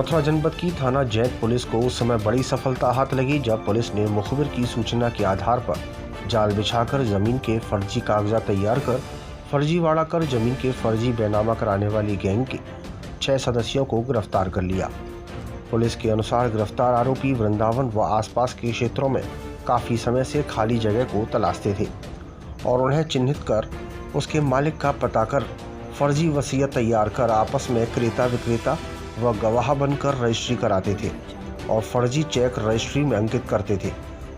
मथुरा जनपद की थाना जैत पुलिस को उस समय बड़ी सफलता हाथ लगी जब पुलिस ने मुखबिर की सूचना के आधार पर जाल बिछाकर जमीन के फर्जी कागजात तैयार कर फर्जीवाड़ा कर जमीन के फर्जी बैनामा कराने वाली गैंग के 6 सदस्यों को गिरफ्तार कर लिया। पुलिस के अनुसार गिरफ्तार आरोपी वृंदावन व आसपास के क्षेत्रों में काफी समय से खाली जगह को तलाशते थे और उन्हें चिन्हित कर उसके मालिक का पता कर फर्जी वसीयत तैयार कर आपस में क्रेता विक्रेता व गवाह बनकर रजिस्ट्री कराते थे और फर्जी चेक रजिस्ट्री में अंकित करते थे।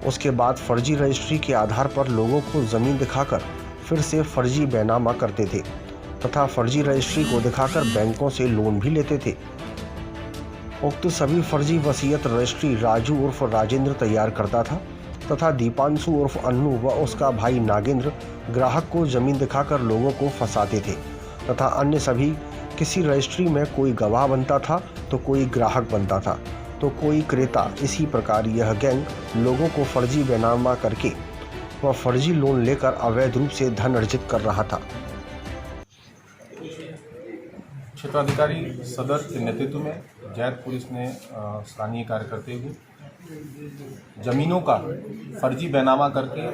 उसके बाद फर्जी रजिस्ट्री के आधार पर लोगों को जमीन दिखाकर फिर से फर्जी बैनामा करते थे तथा फर्जी रजिस्ट्री को दिखाकर बैंकों से लोन भी लेते थे। उक्त सभी फर्जी वसीयत रजिस्ट्री राजू उर्फ राजेंद्र तैयार करता था तथा दीपांशु उर्फ अन्नू व उसका भाई नागेंद्र ग्राहक को जमीन दिखाकर लोगों को फंसाते थे तथा अन्य सभी किसी रजिस्ट्री में कोई गवाह बनता था तो कोई ग्राहक बनता था तो कोई क्रेता। इसी प्रकार यह गैंग लोगों को फर्जी बैनामा करके व फर्जी लोन लेकर अवैध रूप से धन अर्जित कर रहा था। क्षेत्राधिकारी सदर के नेतृत्व में जैत पुलिस ने स्थानीय कार्य करते हुए जमीनों का फर्जी बैनामा करके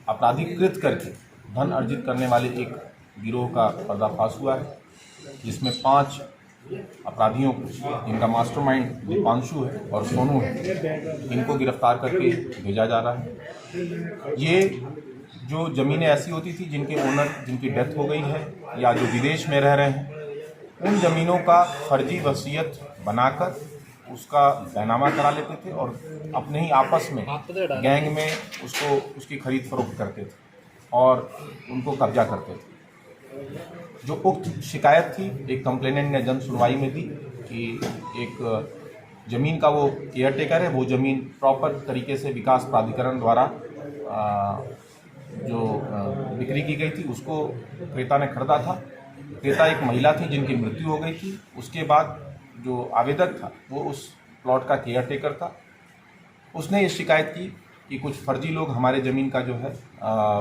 आपराधिकृत करके धन अर्जित करने वाले एक गिरोह का पर्दाफाश हुआ है, जिसमें 5 अपराधियों को, जिनका मास्टरमाइंड दीपांशु है और सोनू है, इनको गिरफ्तार करके भेजा जा रहा है। ये जो ज़मीनें ऐसी होती थी जिनके ओनर जिनकी डेथ हो गई है या जो विदेश में रह रहे हैं, उन ज़मीनों का फर्जी वसीयत बनाकर उसका बैनामा करा लेते थे और अपने ही आपस में गैंग में उसकी खरीद फरोख्त करते थे और उनको कब्जा करते थे। जो उक्त शिकायत थी, एक कंप्लेनेंट ने जन सुनवाई में दी कि एक ज़मीन का वो केयर टेकर है, वो ज़मीन प्रॉपर तरीके से विकास प्राधिकरण द्वारा जो बिक्री की गई थी उसको क्रेता ने खरीदा था। क्रेता एक महिला थी जिनकी मृत्यु हो गई थी। उसके बाद जो आवेदक था वो उस प्लॉट का केयर टेकर था। उसने ये शिकायत की कि कुछ फर्जी लोग हमारे ज़मीन का जो है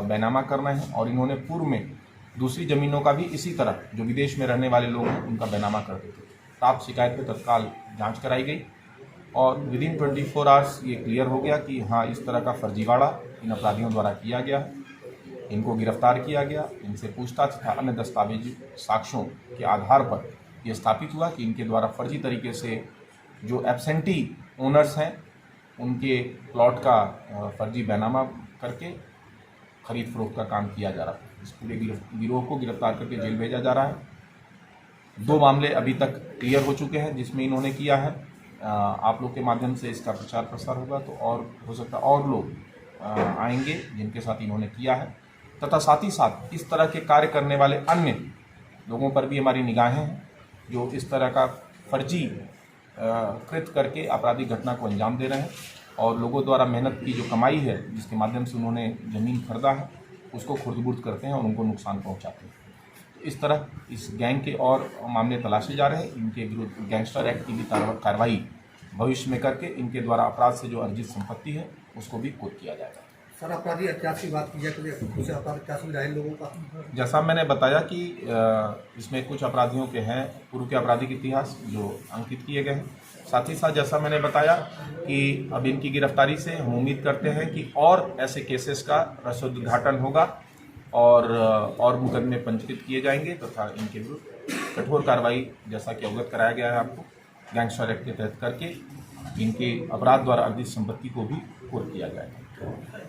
बैनामा कर रहे हैं और इन्होंने पूर्व में दूसरी ज़मीनों का भी इसी तरह जो विदेश में रहने वाले लोग हैं उनका बैनामा करते थे। प्राप्त शिकायत पर तत्काल जांच कराई गई और विदिन 24 आवर्स ये क्लियर हो गया कि हाँ, इस तरह का फर्जीवाड़ा इन अपराधियों द्वारा किया गया है। इनको गिरफ्तार किया गया। इनसे पूछताछ तथा अन्य दस्तावेजी साक्ष्यों के आधार पर यह स्थापित हुआ कि इनके द्वारा फर्जी तरीके से जो एब्सेंटी ओनर्स हैं उनके प्लॉट का फर्जी बैनामा करके खरीद फरोख्त का काम किया जा रहा है। इस पूरे गिरोह को गिरफ्तार करके जेल भेजा जा रहा है। 2 मामले अभी तक क्लियर हो चुके हैं जिसमें इन्होंने किया है। आप लोग के माध्यम से इसका प्रचार प्रसार होगा तो और हो सकता है और लोग आएंगे जिनके साथ इन्होंने किया है तथा साथ ही साथ इस तरह के कार्य करने वाले अन्य लोगों पर भी हमारी निगाहें हैं जो इस तरह का फर्जी कृत करके आपराधिक घटना को अंजाम दे रहे हैं और लोगों द्वारा मेहनत की जो कमाई है जिसके माध्यम से उन्होंने ज़मीन खरीदा है उसको खुर्द-बुर्द करते हैं और उनको नुकसान पहुंचाते हैं। तो इस तरह इस गैंग के और मामले तलाशे जा रहे हैं। इनके विरुद्ध गैंगस्टर एक्ट की भी कार्रवाई भविष्य में करके इनके द्वारा अपराध से जो अर्जित संपत्ति है उसको भी कुर्क किया जाएगा। सर, अपराधी अत्याचार की बात की जाए तो कुछ अपराधी लोगों का, जैसा मैंने बताया कि इसमें कुछ अपराधियों के हैं पूर्व के आपराधिक इतिहास जो अंकित किए गए हैं। साथ ही साथ जैसा मैंने बताया कि अब इनकी गिरफ्तारी से हम उम्मीद करते हैं कि और ऐसे केसेस का रसोद्घाटन होगा और मुकदमे पंजीकृत किए जाएंगे तथा इनके विरुद्ध कठोर कार्रवाई जैसा कि अवगत कराया गया है आपको गैंगस्टर एक्ट के तहत करके इनके अपराध द्वारा अर्जित संपत्ति को भी कुर्क किया जाएगा।